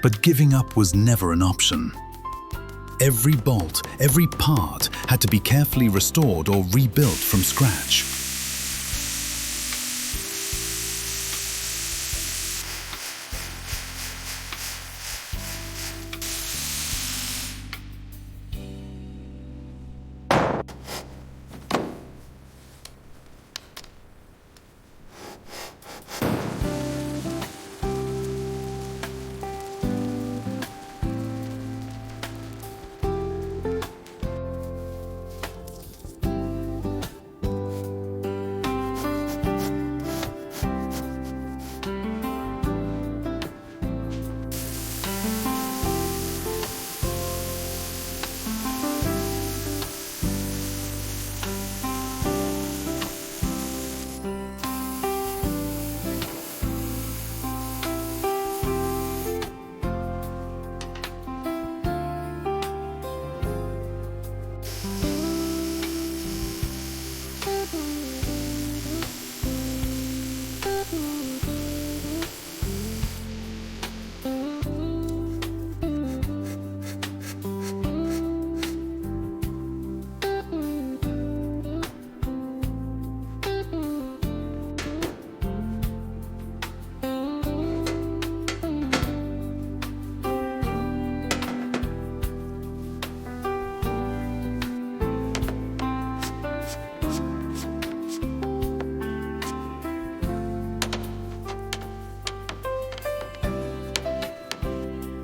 But giving up was never an option. Every bolt, every part had to be carefully restored or rebuilt from scratch.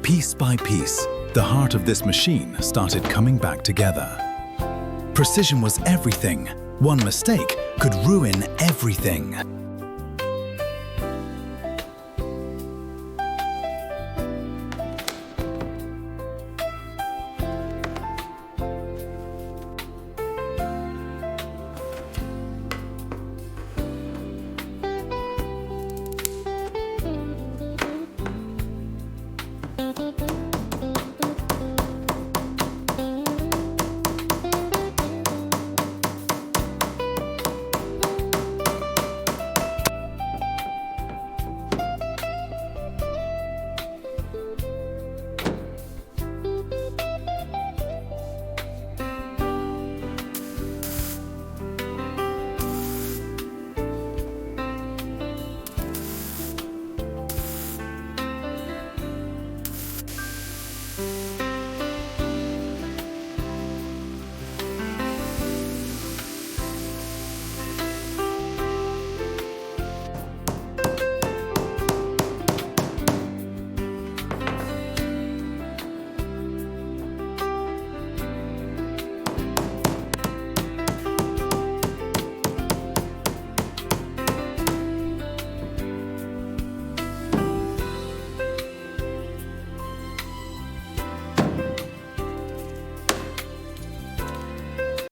Piece by piece, the heart of this machine started coming back together. Precision was everything. One mistake could ruin everything.